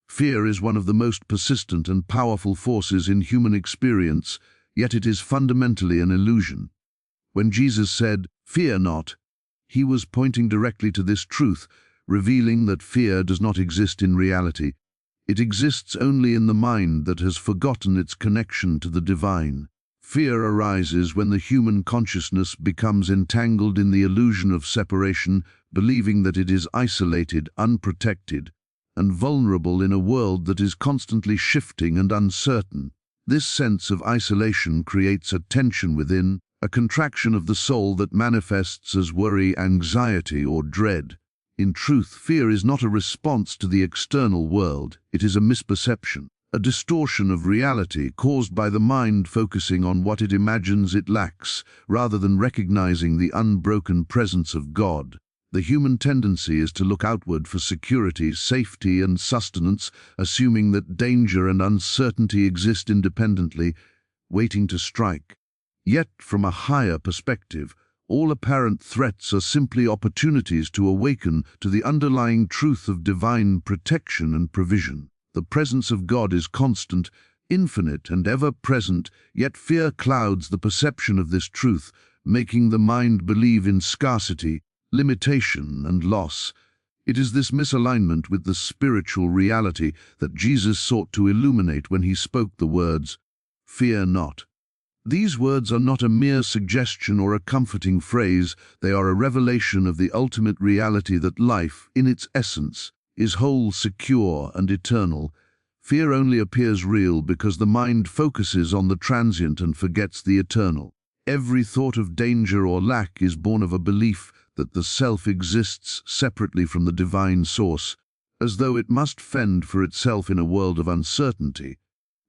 Fear is one of the most persistent and powerful forces in human experience, yet it is fundamentally an illusion. When Jesus said, "Fear not," he was pointing directly to this truth, revealing that fear does not exist in reality. It exists only in the mind that has forgotten its connection to the divine. Fear arises when the human consciousness becomes entangled in the illusion of separation, believing that it is isolated, unprotected, and vulnerable in a world that is constantly shifting and uncertain. This sense of isolation creates a tension within, a contraction of the soul that manifests as worry, anxiety, or dread. In truth, fear is not a response to the external world, it is a misperception, a distortion of reality caused by the mind focusing on what it imagines it lacks, rather than recognizing the unbroken presence of God. The human tendency is to look outward for security, safety, and sustenance, assuming that danger and uncertainty exist independently, waiting to strike. Yet, from a higher perspective, all apparent threats are simply opportunities to awaken to the underlying truth of divine protection and provision. The presence of God is constant, infinite, and ever-present, yet fear clouds the perception of this truth, making the mind believe in scarcity, limitation, and loss. It is this misalignment with the spiritual reality that Jesus sought to illuminate when he spoke the words, "Fear not." These words are not a mere suggestion or a comforting phrase, they are a revelation of the ultimate reality that life, in its essence, is whole, secure, and eternal. Fear only appears real because the mind focuses on the transient and forgets the eternal. Every thought of danger or lack is born of a belief that the self exists separately from the divine source, as though it must fend for itself in a world of uncertainty.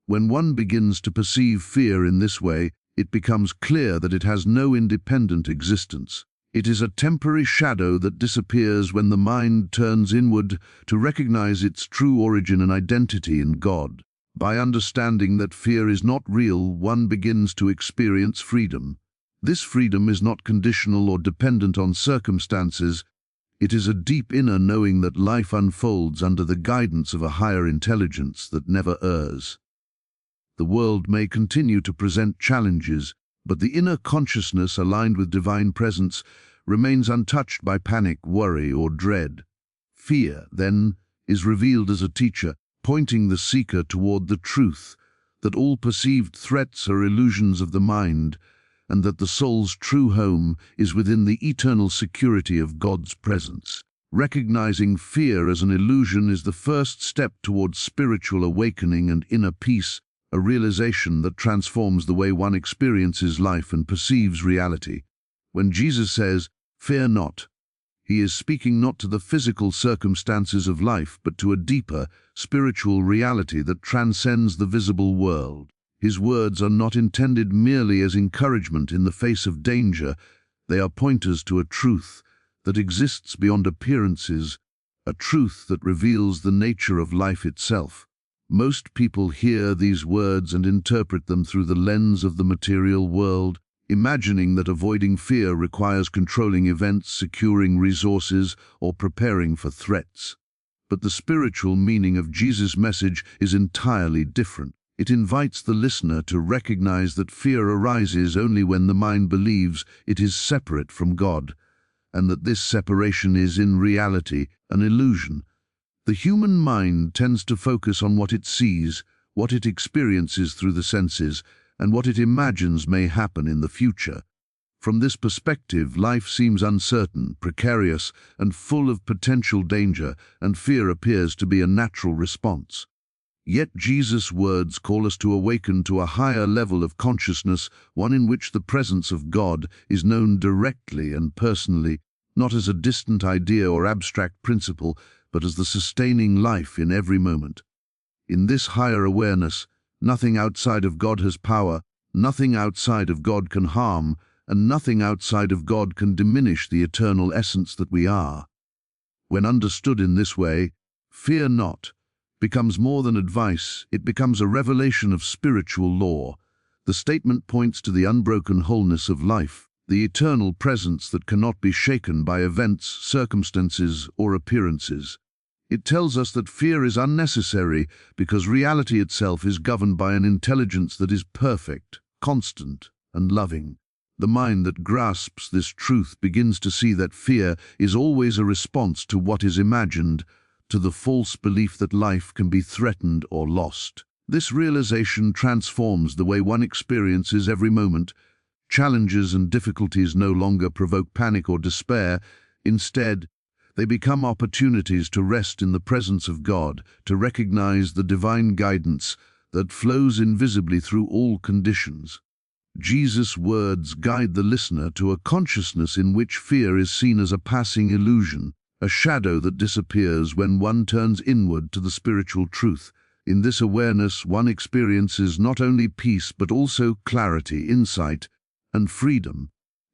When one begins to perceive fear in this way, it becomes clear that it has no independent existence. It is a temporary shadow that disappears when the mind turns inward to recognize its true origin and identity in God. By understanding that fear is not real, one begins to experience freedom. This freedom is not conditional or dependent on circumstances. It is a deep inner knowing that life unfolds under the guidance of a higher intelligence that never errs. The world may continue to present challenges, but the inner consciousness aligned with divine presence remains untouched by panic, worry, or dread. Fear, then, is revealed as a teacher, pointing the seeker toward the truth, that all perceived threats are illusions of the mind, and that the soul's true home is within the eternal security of God's presence. Recognizing fear as an illusion is the first step towards spiritual awakening and inner peace, a realization that transforms the way one experiences life and perceives reality. When Jesus says, "Fear not," he is speaking not to the physical circumstances of life, but to a deeper, spiritual reality that transcends the visible world. His words are not intended merely as encouragement in the face of danger, they are pointers to a truth that exists beyond appearances, a truth that reveals the nature of life itself. Most people hear these words and interpret them through the lens of the material world, imagining that avoiding fear requires controlling events, securing resources, or preparing for threats. But the spiritual meaning of Jesus' message is entirely different. It invites the listener to recognize that fear arises only when the mind believes it is separate from God, and that this separation is in reality an illusion. The human mind tends to focus on what it sees, what it experiences through the senses, and what it imagines may happen in the future. From this perspective, life seems uncertain, precarious, and full of potential danger, and fear appears to be a natural response. Yet Jesus' words call us to awaken to a higher level of consciousness, one in which the presence of God is known directly and personally, not as a distant idea or abstract principle, but as the sustaining life in every moment. In this higher awareness, nothing outside of God has power, nothing outside of God can harm, and nothing outside of God can diminish the eternal essence that we are. When understood in this way, fear not becomes more than advice, it becomes a revelation of spiritual law. The statement points to the unbroken wholeness of life, the eternal presence that cannot be shaken by events, circumstances, or appearances. It tells us that fear is unnecessary because reality itself is governed by an intelligence that is perfect, constant, and loving. The mind that grasps this truth begins to see that fear is always a response to what is imagined, to the false belief that life can be threatened or lost. This realization transforms the way one experiences every moment. Challenges and difficulties no longer provoke panic or despair. Instead, they become opportunities to rest in the presence of God, to recognize the divine guidance that flows invisibly through all conditions. Jesus' words guide the listener to a consciousness in which fear is seen as a passing illusion, a shadow that disappears when one turns inward to the spiritual truth. In this awareness, one experiences not only peace but also clarity, insight, and freedom.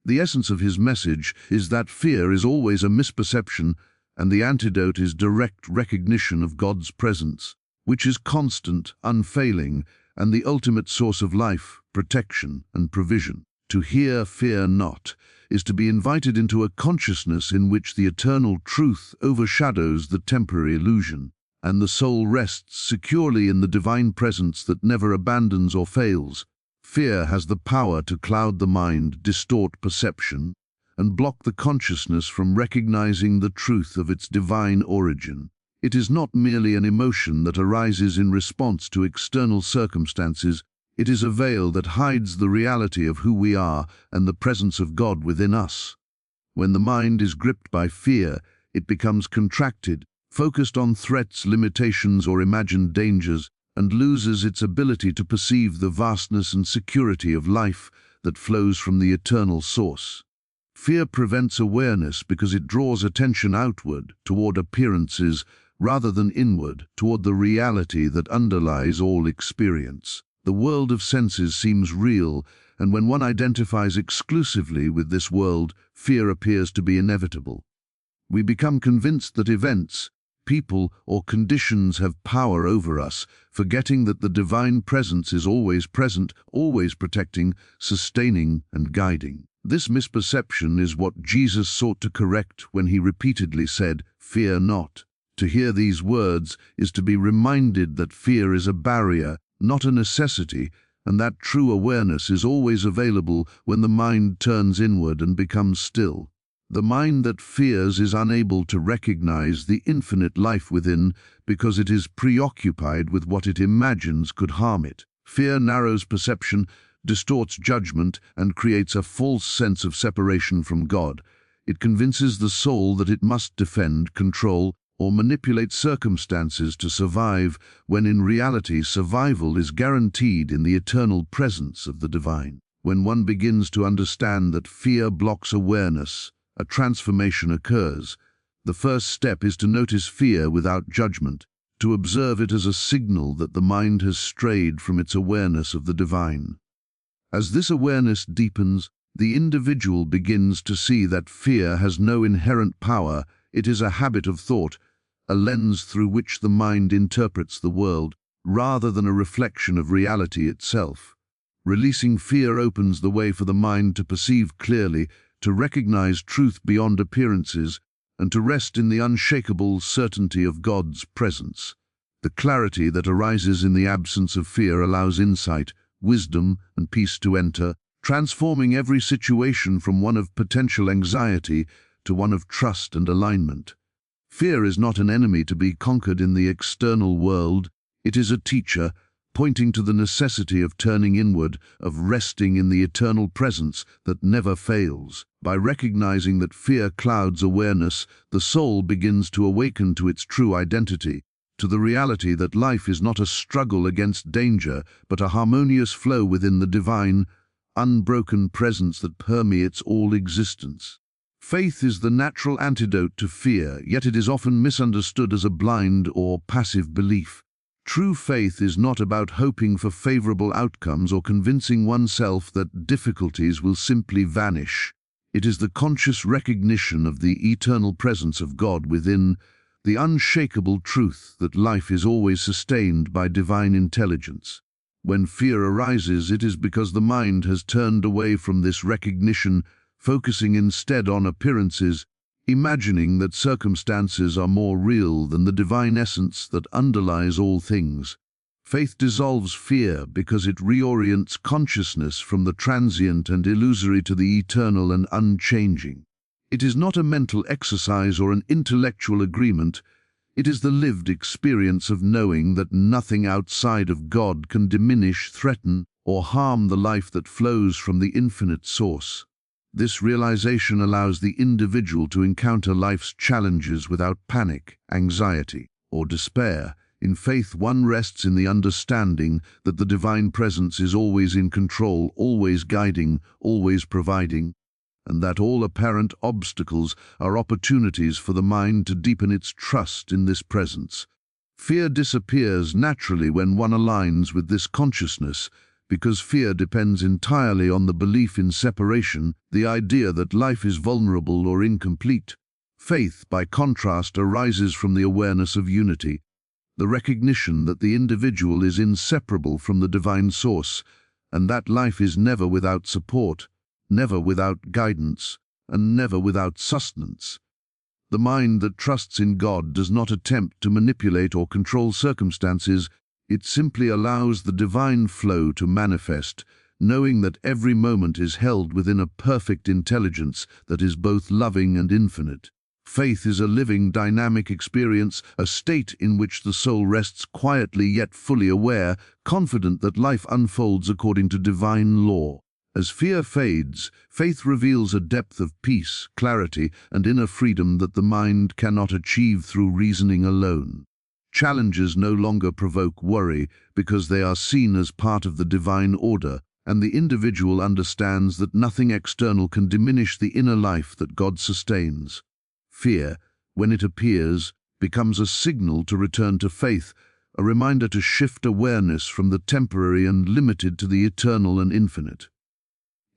The essence of his message is that fear is always a misperception, and the antidote is direct recognition of God's presence, which is constant, unfailing, and the ultimate source of life, protection, and provision. To hear "fear not" is to be invited into a consciousness in which the eternal truth overshadows the temporary illusion, and the soul rests securely in the divine presence that never abandons or fails. Fear has the power to cloud the mind, distort perception, and block the consciousness from recognizing the truth of its divine origin. It is not merely an emotion that arises in response to external circumstances. It is a veil that hides the reality of who we are and the presence of God within us. When the mind is gripped by fear, it becomes contracted, focused on threats, limitations, or imagined dangers, and loses its ability to perceive the vastness and security of life that flows from the eternal source. Fear prevents awareness because it draws attention outward, toward appearances, rather than inward, toward the reality that underlies all experience. The world of senses seems real, and when one identifies exclusively with this world, fear appears to be inevitable. We become convinced that events, people, or conditions have power over us, forgetting that the divine presence is always present, always protecting, sustaining, and guiding. This misperception is what Jesus sought to correct when he repeatedly said, "Fear not." To hear these words is to be reminded that fear is a barrier, not a necessity, and that true awareness is always available when the mind turns inward and becomes still. The mind that fears is unable to recognize the infinite life within because it is preoccupied with what it imagines could harm it. Fear narrows perception, distorts judgment, and creates a false sense of separation from God. It convinces the soul that it must defend, control, or manipulate circumstances to survive, when in reality survival is guaranteed in the eternal presence of the divine. When one begins to understand that fear blocks awareness, a transformation occurs. The first step is to notice fear without judgment, to observe it as a signal that the mind has strayed from its awareness of the divine. As this awareness deepens, the individual begins to see that fear has no inherent power. It is a habit of thought, a lens through which the mind interprets the world, rather than a reflection of reality itself. Releasing fear opens the way for the mind to perceive clearly, to recognize truth beyond appearances, and to rest in the unshakable certainty of God's presence. The clarity that arises in the absence of fear allows insight, wisdom, and peace to enter, transforming every situation from one of potential anxiety to one of trust and alignment. Fear is not an enemy to be conquered in the external world. It is a teacher, pointing to the necessity of turning inward, of resting in the eternal presence that never fails. By recognizing that fear clouds awareness, the soul begins to awaken to its true identity, to the reality that life is not a struggle against danger, but a harmonious flow within the divine, unbroken presence that permeates all existence. Faith is the natural antidote to fear, yet it is often misunderstood as a blind or passive belief. True faith is not about hoping for favorable outcomes or convincing oneself that difficulties will simply vanish. It is the conscious recognition of the eternal presence of God within, the unshakable truth that life is always sustained by divine intelligence. When fear arises, it is because the mind has turned away from this recognition, focusing instead on appearances, imagining that circumstances are more real than the divine essence that underlies all things. Faith dissolves fear because it reorients consciousness from the transient and illusory to the eternal and unchanging. It is not a mental exercise or an intellectual agreement. It is the lived experience of knowing that nothing outside of God can diminish, threaten, or harm the life that flows from the infinite source. This realization allows the individual to encounter life's challenges without panic, anxiety, or despair. In faith, one rests in the understanding that the divine presence is always in control, always guiding, always providing, and that all apparent obstacles are opportunities for the mind to deepen its trust in this presence. Fear disappears naturally when one aligns with this consciousness, because fear depends entirely on the belief in separation, the idea that life is vulnerable or incomplete. Faith, by contrast, arises from the awareness of unity, the recognition that the individual is inseparable from the divine source, and that life is never without support, never without guidance, and never without sustenance. The mind that trusts in God does not attempt to manipulate or control circumstances. It simply allows the divine flow to manifest, knowing that every moment is held within a perfect intelligence that is both loving and infinite. Faith is a living, dynamic experience, a state in which the soul rests quietly yet fully aware, confident that life unfolds according to divine law. As fear fades, faith reveals a depth of peace, clarity, and inner freedom that the mind cannot achieve through reasoning alone. Challenges no longer provoke worry because they are seen as part of the divine order, and the individual understands that nothing external can diminish the inner life that God sustains. Fear, when it appears, becomes a signal to return to faith, a reminder to shift awareness from the temporary and limited to the eternal and infinite.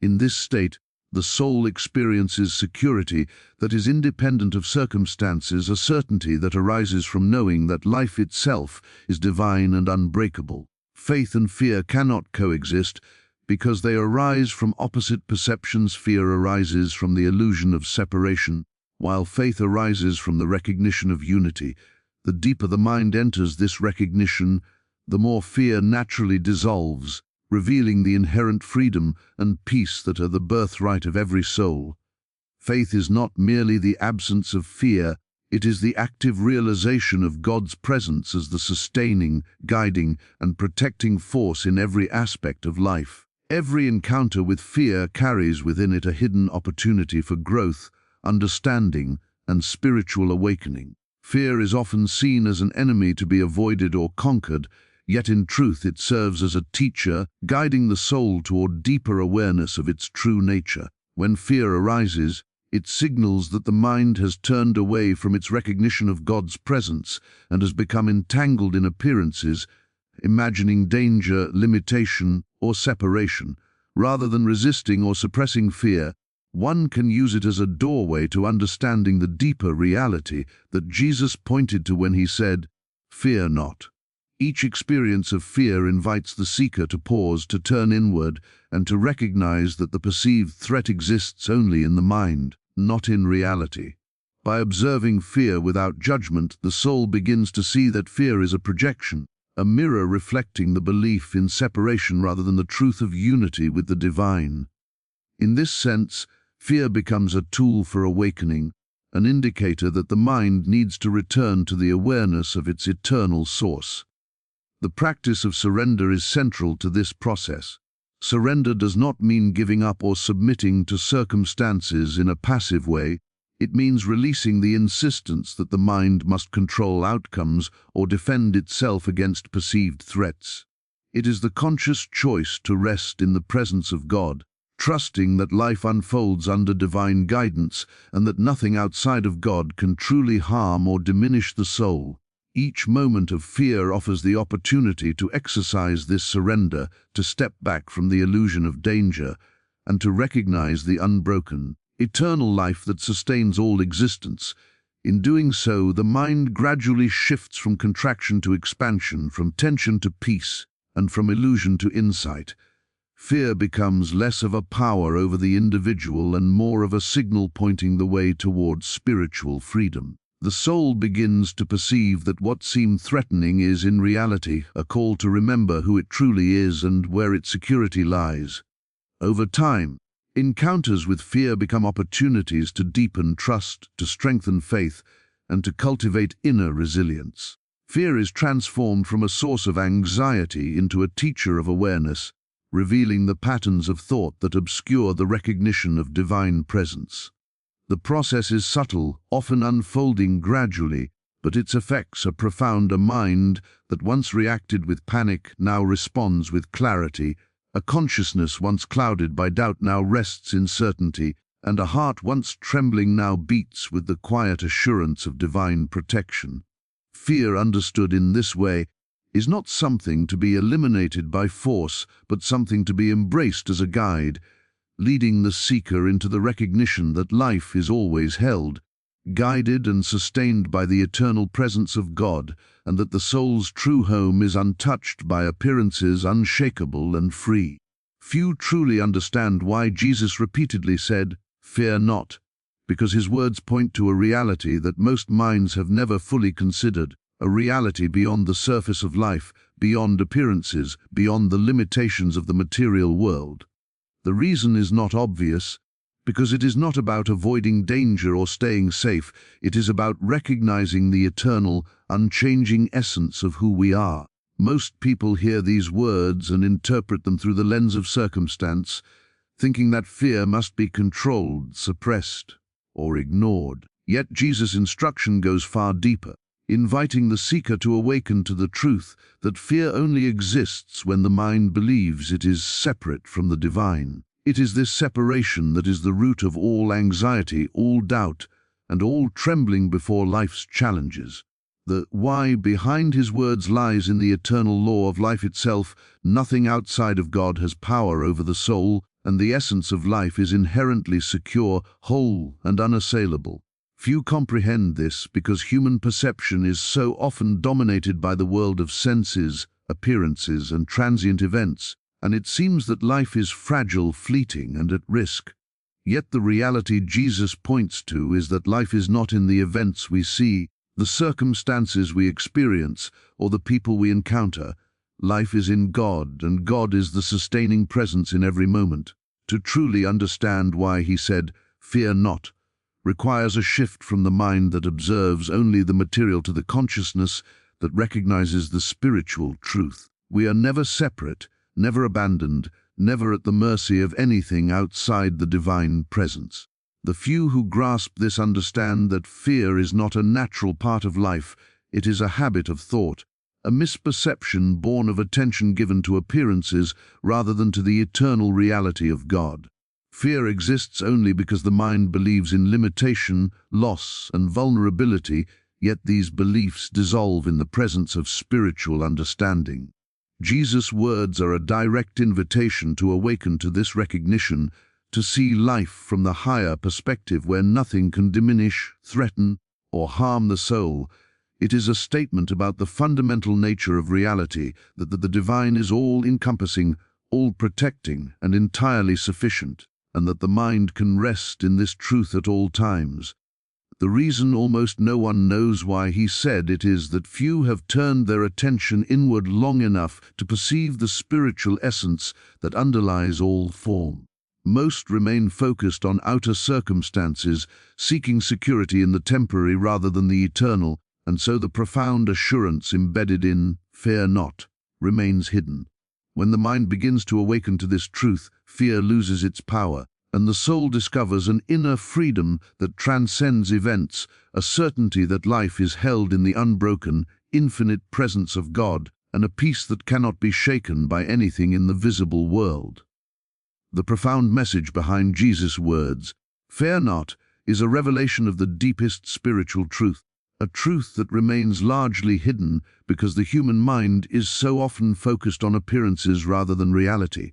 In this state, the soul experiences security that is independent of circumstances, a certainty that arises from knowing that life itself is divine and unbreakable. Faith and fear cannot coexist because they arise from opposite perceptions. Fear arises from the illusion of separation, while faith arises from the recognition of unity. The deeper the mind enters this recognition, the more fear naturally dissolves, revealing the inherent freedom and peace that are the birthright of every soul. Faith is not merely the absence of fear, it is the active realization of God's presence as the sustaining, guiding, and protecting force in every aspect of life. Every encounter with fear carries within it a hidden opportunity for growth, understanding, and spiritual awakening. Fear is often seen as an enemy to be avoided or conquered, yet in truth it serves as a teacher, guiding the soul toward deeper awareness of its true nature. When fear arises, it signals that the mind has turned away from its recognition of God's presence and has become entangled in appearances, imagining danger, limitation, or separation. Rather than resisting or suppressing fear, one can use it as a doorway to understanding the deeper reality that Jesus pointed to when he said, "Fear not." Each experience of fear invites the seeker to pause, to turn inward, and to recognize that the perceived threat exists only in the mind, not in reality. By observing fear without judgment, the soul begins to see that fear is a projection, a mirror reflecting the belief in separation rather than the truth of unity with the divine. In this sense, fear becomes a tool for awakening, an indicator that the mind needs to return to the awareness of its eternal source. The practice of surrender is central to this process. Surrender does not mean giving up or submitting to circumstances in a passive way. It means releasing the insistence that the mind must control outcomes or defend itself against perceived threats. It is the conscious choice to rest in the presence of God, trusting that life unfolds under divine guidance and that nothing outside of God can truly harm or diminish the soul. Each moment of fear offers the opportunity to exercise this surrender, to step back from the illusion of danger, and to recognize the unbroken, eternal life that sustains all existence. In doing so, the mind gradually shifts from contraction to expansion, from tension to peace, and from illusion to insight. Fear becomes less of a power over the individual and more of a signal pointing the way towards spiritual freedom. The soul begins to perceive that what seemed threatening is in reality a call to remember who it truly is and where its security lies. Over time, encounters with fear become opportunities to deepen trust, to strengthen faith, and to cultivate inner resilience. Fear is transformed from a source of anxiety into a teacher of awareness, revealing the patterns of thought that obscure the recognition of divine presence. The process is subtle, often unfolding gradually, but its effects are profound. A mind that once reacted with panic now responds with clarity. A consciousness once clouded by doubt now rests in certainty, and a heart once trembling now beats with the quiet assurance of divine protection. Fear understood in this way is not something to be eliminated by force, but something to be embraced as a guide, leading the seeker into the recognition that life is always held, guided and sustained by the eternal presence of God, and that the soul's true home is untouched by appearances, unshakable and free. Few truly understand why Jesus repeatedly said, "Fear not," because his words point to a reality that most minds have never fully considered, a reality beyond the surface of life, beyond appearances, beyond the limitations of the material world. The reason is not obvious, because it is not about avoiding danger or staying safe. It is about recognizing the eternal, unchanging essence of who we are. Most people hear these words and interpret them through the lens of circumstance, thinking that fear must be controlled, suppressed, or ignored. Yet Jesus' instruction goes far deeper, inviting the seeker to awaken to the truth that fear only exists when the mind believes it is separate from the divine. It is this separation that is the root of all anxiety, all doubt, and all trembling before life's challenges. The why behind his words lies in the eternal law of life itself. Nothing outside of God has power over the soul, and the essence of life is inherently secure, whole, and unassailable. Few comprehend this because human perception is so often dominated by the world of senses, appearances, and transient events, and it seems that life is fragile, fleeting, and at risk. Yet the reality Jesus points to is that life is not in the events we see, the circumstances we experience, or the people we encounter. Life is in God, and God is the sustaining presence in every moment. To truly understand why he said, "Fear not," requires a shift from the mind that observes only the material to the consciousness that recognizes the spiritual truth. We are never separate, never abandoned, never at the mercy of anything outside the divine presence. The few who grasp this understand that fear is not a natural part of life, it is a habit of thought, a misperception born of attention given to appearances rather than to the eternal reality of God. Fear exists only because the mind believes in limitation, loss, and vulnerability, yet these beliefs dissolve in the presence of spiritual understanding. Jesus' words are a direct invitation to awaken to this recognition, to see life from the higher perspective where nothing can diminish, threaten, or harm the soul. It is a statement about the fundamental nature of reality, that the divine is all-encompassing, all-protecting, and entirely sufficient, and that the mind can rest in this truth at all times. The reason almost no one knows why he said it is that few have turned their attention inward long enough to perceive the spiritual essence that underlies all form. Most remain focused on outer circumstances, seeking security in the temporary rather than the eternal, and so the profound assurance embedded in "fear not" remains hidden. When the mind begins to awaken to this truth, fear loses its power, and the soul discovers an inner freedom that transcends events, a certainty that life is held in the unbroken, infinite presence of God, and a peace that cannot be shaken by anything in the visible world. The profound message behind Jesus' words, "Fear not," is a revelation of the deepest spiritual truth, a truth that remains largely hidden because the human mind is so often focused on appearances rather than reality.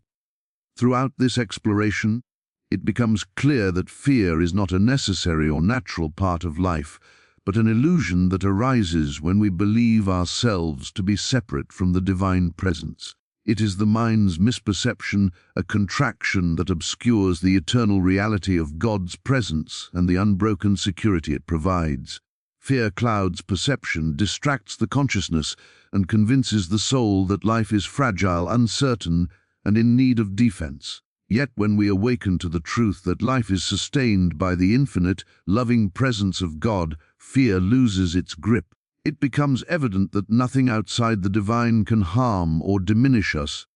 Throughout this exploration, it becomes clear that fear is not a necessary or natural part of life, but an illusion that arises when we believe ourselves to be separate from the divine presence. It is the mind's misperception, a contraction that obscures the eternal reality of God's presence and the unbroken security it provides. Fear clouds perception, distracts the consciousness, and convinces the soul that life is fragile, uncertain, and in need of defense. Yet when we awaken to the truth that life is sustained by the infinite, loving presence of God, fear loses its grip. It becomes evident that nothing outside the divine can harm or diminish us,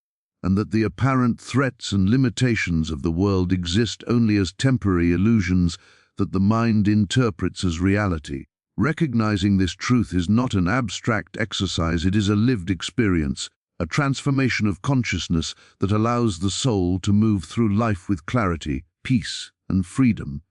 and that the apparent threats and limitations of the world exist only as temporary illusions that the mind interprets as reality. Recognizing this truth is not an abstract exercise, it is a lived experience, a transformation of consciousness that allows the soul to move through life with clarity, peace, and freedom.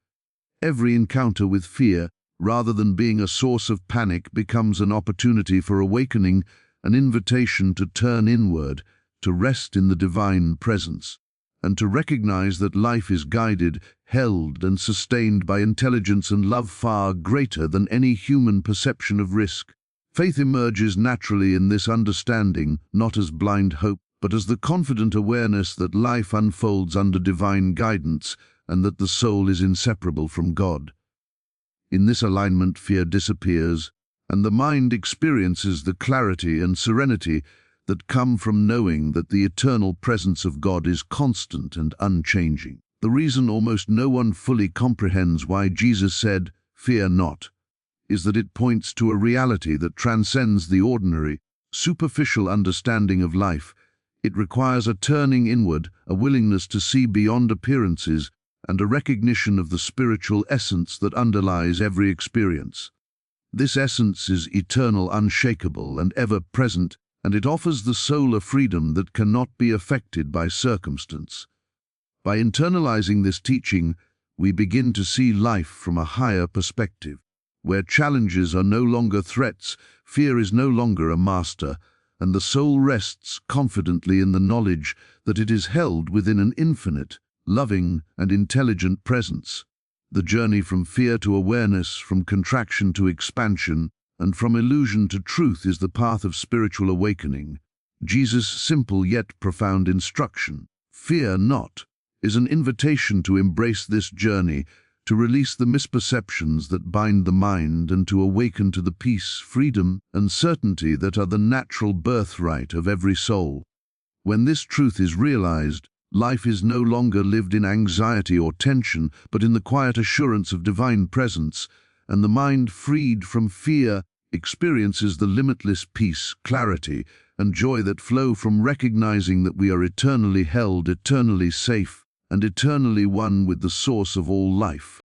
Every encounter with fear, rather than being a source of panic, becomes an opportunity for awakening, an invitation to turn inward, to rest in the divine presence, and to recognize that life is guided, held, and sustained by intelligence and love far greater than any human perception of risk. Faith emerges naturally in this understanding, not as blind hope, but as the confident awareness that life unfolds under divine guidance and that the soul is inseparable from God. In this alignment, fear disappears, and the mind experiences the clarity and serenity that come from knowing that the eternal presence of God is constant and unchanging. The reason almost no one fully comprehends why Jesus said, "Fear not," is that it points to a reality that transcends the ordinary, superficial understanding of life. It requires a turning inward, a willingness to see beyond appearances, and a recognition of the spiritual essence that underlies every experience. This essence is eternal, unshakable, and ever-present, and it offers the soul a freedom that cannot be affected by circumstance. By internalizing this teaching, we begin to see life from a higher perspective, where challenges are no longer threats, fear is no longer a master, and the soul rests confidently in the knowledge that it is held within an infinite, loving, and intelligent presence. The journey from fear to awareness, from contraction to expansion, and from illusion to truth is the path of spiritual awakening. Jesus' simple yet profound instruction, "Fear not," is an invitation to embrace this journey, to release the misperceptions that bind the mind, and to awaken to the peace, freedom, and certainty that are the natural birthright of every soul. When this truth is realized, life is no longer lived in anxiety or tension, but in the quiet assurance of divine presence, and the mind, freed from fear, experiences the limitless peace, clarity, and joy that flow from recognizing that we are eternally held, eternally safe, and eternally one with the source of all life.